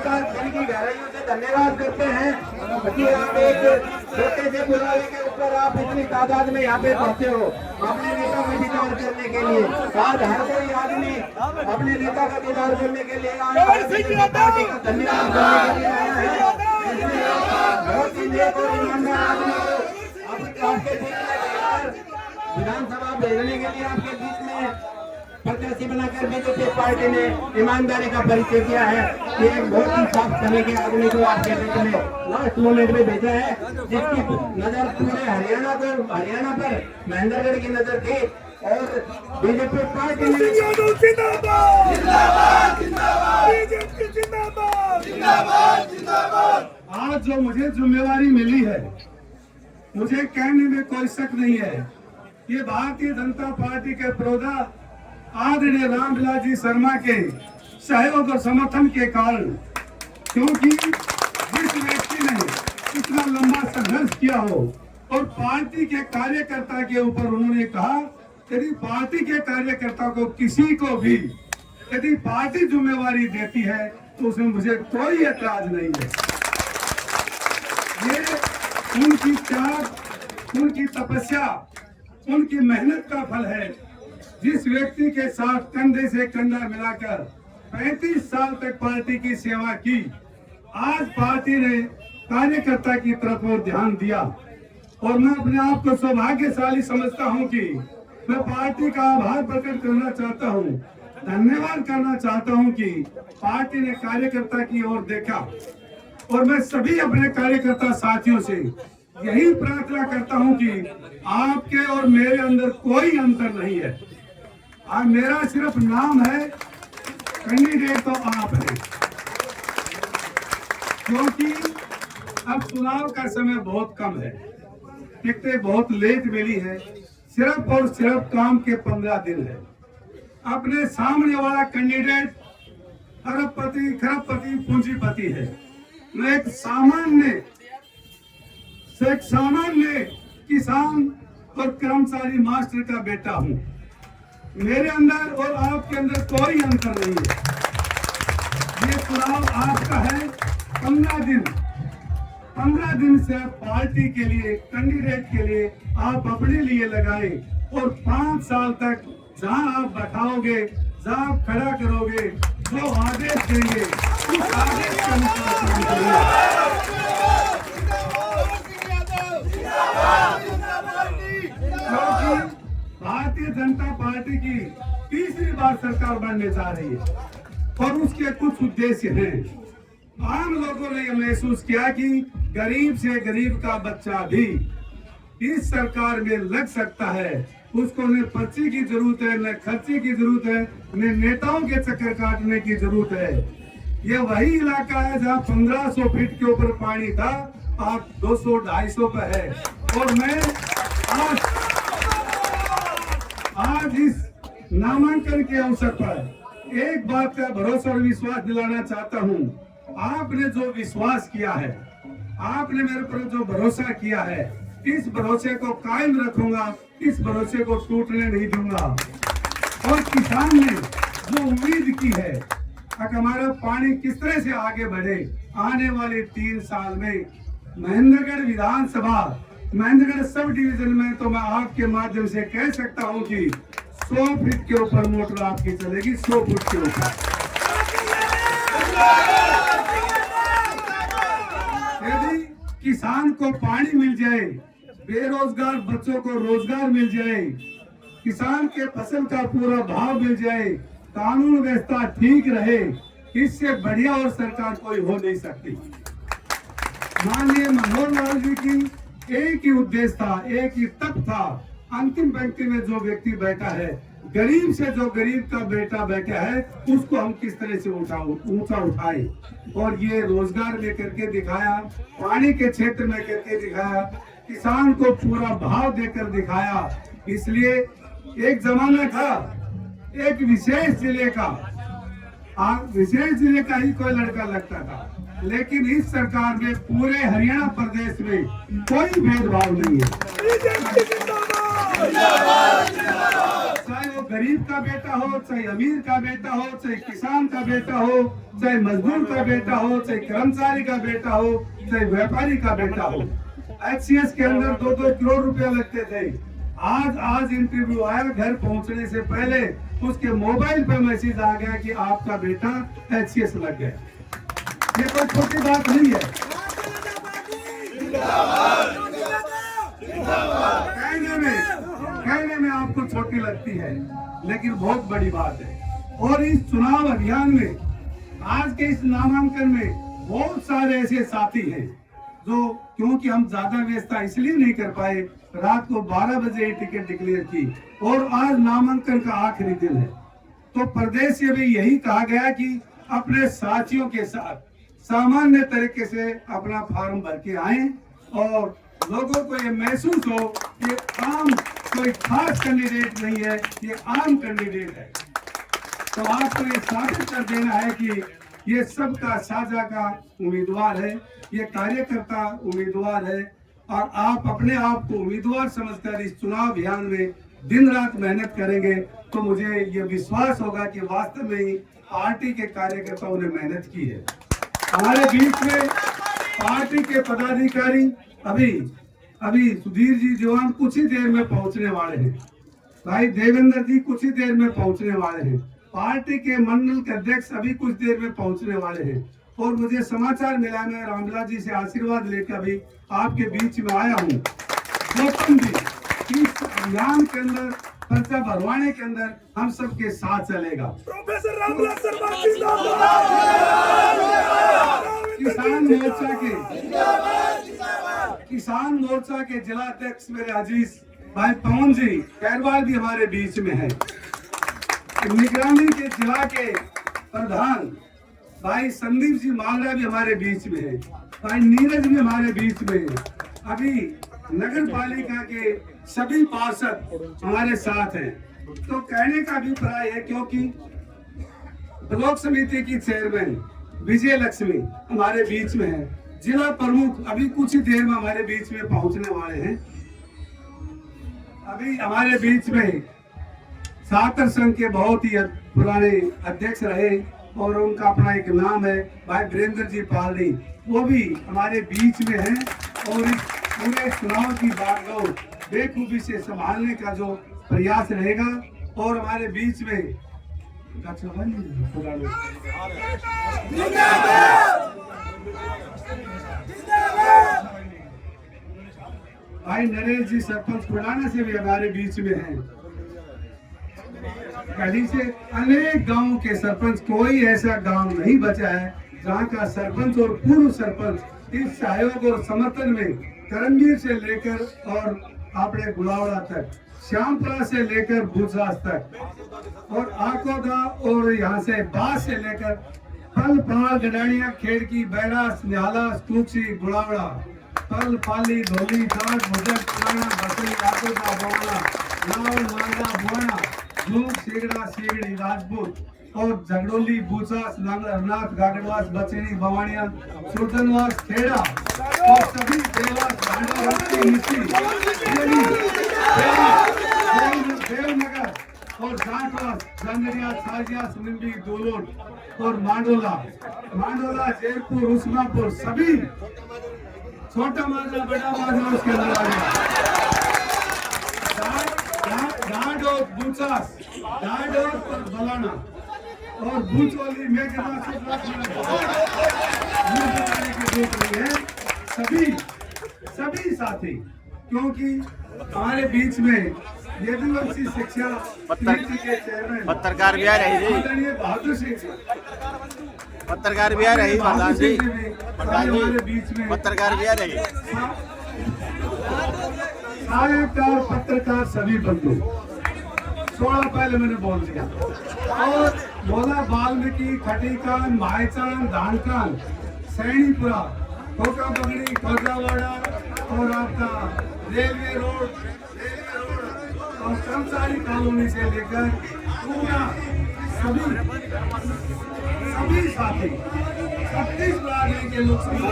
का दिल की गहराइयों से धन्यवाद करते हैं कि आप एक छोटे से बुलावे के ऊपर आप इतनी तादाद में यहाँ पे पहुंचे हो अपने नेता का दीदार करने के लिए। आज हर कोई आदमी अपने नेता का दीदार करने के लिए आया है, पार्टी का धन्यवाद करने के लिए आया है। इसलिए बहुत ही नेक और ईमानदार आदमी को आपके बीच में विधानसभा भेजने के लिए आपके बीच में प्रत्याशी बनाकर बीजेपी पार्टी ने ईमानदारी का परिचय दिया है कि एक बहुत ही साफ करने के आदमी को आपके बीच में लास्ट मोमेंट में भेजा है, जिसकी नजर पूरे हरियाणा पर महेंद्रगढ़ की नजर थी और बीजेपी पार्टी ने आज जो मुझे जिम्मेवारी मिली है, मुझे कहने में कोई शक नहीं है, ये भारतीय जनता पार्टी के प्रौढ़ा आदरणीय रामविलास जी शर्मा के सहयोग और समर्थन के कारण, क्योंकि जिस व्यक्ति ने इतना लंबा संघर्ष किया हो और पार्टी के कार्यकर्ता के ऊपर उन्होंने कहा यदि पार्टी के कार्यकर्ता को किसी को भी यदि पार्टी जिम्मेवारी देती है तो उसमें मुझे कोई ऐतराज नहीं है। ये उनकी त्याग, उनकी तपस्या, उनकी मेहनत का फल है। जिस व्यक्ति के साथ कंधे से कंधा मिलाकर 35 साल तक पार्टी की सेवा की, आज पार्टी ने कार्यकर्ता की तरफ और ध्यान दिया और मैं अपने आप को सौभाग्यशाली समझता हूं कि मैं पार्टी का आभार प्रकट करना चाहता हूं, धन्यवाद करना चाहता हूं कि पार्टी ने कार्यकर्ता की ओर देखा। और मैं सभी अपने कार्यकर्ता साथियों से यही प्रार्थना करता हूं कि आपके और मेरे अंदर कोई अंतर नहीं है। आज मेरा सिर्फ नाम है, कैंडिडेट तो आप हैं, क्योंकि अब चुनाव का समय बहुत कम है, टिकटें बहुत लेट मिली है, सिर्फ और सिर्फ काम के 15 दिन है। अपने सामने वाला कैंडिडेट अरबपति, खरबपति, पूंजीपति है। मैं एक सामान्य किसान और कर्मचारी मास्टर का बेटा हूं। मेरे अंदर और आपके अंदर कोई अंतर नहीं है। ये चुनाव आपका है। 15 दिन से आप पार्टी के लिए, कैंडिडेट के लिए आप अपने लिए लगाए और 5 साल तक जहां आप बैठाओगे, जहां आप खड़ा करोगे, जो आदेश देंगे उस आदेश के अनुसार काम करेंगे। भारतीय जनता पार्टी की तीसरी बार सरकार बनने जा रही है और उसके कुछ उद्देश्य हैं। आम लोगों ने यह महसूस किया कि गरीब से गरीब का बच्चा भी इस सरकार में लग सकता है। उसको न पर्ची की जरूरत है, न खर्चे की जरूरत है, न नेताओं के चक्कर काटने की जरूरत है। ये वही इलाका है जहाँ 1500 फीट के ऊपर पानी था, आज 200-250 पे है। और मैं आज इस नामांकन के अवसर पर एक बात का भरोसा और विश्वास दिलाना चाहता हूँ। आपने जो विश्वास किया है, आपने मेरे पर जो भरोसा किया है, इस भरोसे को कायम रखूंगा, इस भरोसे को टूटने नहीं दूंगा। और किसान ने जो उम्मीद की है कि हमारा पानी किस तरह से आगे बढ़े, आने वाले 3 साल में महेंद्रगढ़ विधानसभा, महेंद्रगढ़ सब डिवीजन में तो मैं आपके माध्यम से कह सकता हूं कि 100 फीट के ऊपर मोटर आपकी चलेगी, 100 फुट के ऊपर। यदि किसान को पानी मिल जाए, बेरोजगार बच्चों को रोजगार मिल जाए, किसान के फसल का पूरा भाव मिल जाए, कानून व्यवस्था ठीक रहे, इससे बढ़िया और सरकार कोई हो नहीं सकती। माननीय मनोहर लाल जी की एक ही उद्देश्य था, एक ही तप था। अंतिम पंक्ति में जो व्यक्ति बैठा है, गरीब से जो गरीब का बेटा बैठा है, उसको हम किस तरह से ऊंचा उठाए। और ये रोजगार में करके दिखाया, पानी के क्षेत्र में करके दिखाया, किसान को पूरा भाव देकर दिखाया। इसलिए एक जमाना था एक विशेष जिले का ही कोई लड़का लगता था, लेकिन इस सरकार में पूरे हरियाणा प्रदेश में कोई भेदभाव नहीं है। चाहे वो गरीब का बेटा हो, चाहे अमीर का बेटा हो, चाहे किसान का बेटा हो, चाहे मजदूर का बेटा हो, चाहे कर्मचारी का बेटा हो, चाहे व्यापारी का बेटा हो, HCS के अंदर 2-2 करोड़ रुपया लगते थे। आज इंटरव्यू आया, घर पहुंचने से पहले उसके मोबाइल पर मैसेज आ गया कि आपका बेटा HCS लग गया। ये कोई छोटी बात नहीं है। कहने में आपको छोटी लगती है, लेकिन बहुत बड़ी बात है। और इस चुनाव अभियान में, आज के इस नामांकन में बहुत सारे ऐसे साथी हैं जो, क्योंकि हम ज्यादा व्यवस्था इसलिए नहीं कर पाए, रात को 12 बजे टिकट डिक्लेयर की और आज नामांकन का आखिरी दिन है, तो प्रदेश से भी यही कहा गया कि अपने साथियों के साथ सामान्य तरीके से अपना फॉर्म भर के आए और लोगों को ये महसूस हो कि आम कोई खास कैंडिडेट नहीं है, ये आम कैंडिडेट है। तो आपको ये साबित कर देना है कि ये सबका साझा का उम्मीदवार है, ये कार्यकर्ता उम्मीदवार है और आप अपने आप को उम्मीदवार समझकर इस चुनाव अभियान में दिन रात मेहनत करेंगे तो मुझे ये विश्वास होगा कि वास्तव में ही पार्टी के कार्यकर्ताओं ने मेहनत की है। हमारे बीच में पार्टी के पदाधिकारी अभी सुधीर जी जवान कुछ ही देर में पहुंचने वाले हैं, भाई देवेंद्र जी कुछ ही देर में पहुंचने वाले हैं, पार्टी के मंडल के अध्यक्ष अभी कुछ देर में पहुंचने वाले हैं और मुझे समाचार मिला, मैं रामविलास जी से आशीर्वाद लेकर अभी आपके बीच में आया हूँ। गौतम जी इस अभियान के अंदर, पर्चा भरवाने के अंदर हम सबके साथ चलेगा। प्रोफेसर रामविलास शर्मा किसान मोर्चा के जिला अध्यक्ष मेरे अजीज भाई पवन जी कैरवाल भी हमारे बीच में है। निगरानी के जिला के प्रधान भाई संदीप जी मालरा भी हमारे बीच में है, भाई नीरज भी हमारे बीच में है। अभी नगर पालिका के सभी पार्षद हमारे साथ हैं। तो कहने का अभिप्राय है, क्योंकि ब्लॉक समिति की चेयरमैन विजय लक्ष्मी हमारे बीच में है, जिला प्रमुख अभी कुछ ही देर में हमारे बीच में पहुंचने वाले हैं। अभी हमारे बीच में सातर संघ के बहुत ही पुराने अध्यक्ष रहे और उनका अपना एक नाम है भाई वीरेंद्र जी पालनी, वो भी हमारे बीच में है और इस पूरे चुनाव की बागडोर बेखूबी से संभालने का जो प्रयास रहेगा। और हमारे बीच में भाई नरेश जी सरपंच पुराना से भी हमारे बीच में हैं। कड़ी से अनेक गांवों के सरपंच, कोई ऐसा गांव नहीं बचा है जहां का सरपंच और पूर्व सरपंच इस सहयोग और समर्थन में करमगीर से लेकर और आपने गुलावड़ा तक, श्यामपुरा से लेकर भूसास तक और आकोदा और यहाँ से बास से लेकर फल पहाड़ गडानिया खेड़की बैरास निहाला कुची गुलावड़ा पल पाली धोली दाग भुजक पुराना बसरी आकोदा बोला नावल मालदा बुआना झूठ सीगड़ा सीगड़ी राजपूत और झगड़ोली भूसास नांगरनाथ गागड़वास बचेनी भवानिया सुल्तानवास खेड़ा और सभी देवास देवनगर और जाटवास जंगरिया साजिया सुनिंदी दोलोन और मांडोला जयपुर उस्मापुर सभी छोटा माजरा बड़ा माजरा उसके अंदर आ गया। डांड और बूचास, डांड और बलाना और बूचोली मेघनाथ सभी साथी, क्योंकि हमारे बीच में यदुवंशी शिक्षा के चेयरमैन पत्रकार भी आ रही जी, बहादुर सिंह पत्रकार भी आ रही प्रधान जी, हमारे बीच में पत्रकार भी आ रही, साहित्यकार पत्रकार सभी बंधु 16 पहले मैंने बोल दिया और बोला वाल्मीकि खटीकान मायचान धानकान सैनीपुरा कोका बगड़ी खोजावाड़ा और आपका रेलवे रोड और कर्मचारी कॉलोनी से लेकर पूरा सभी साथी 36 के लोकसभा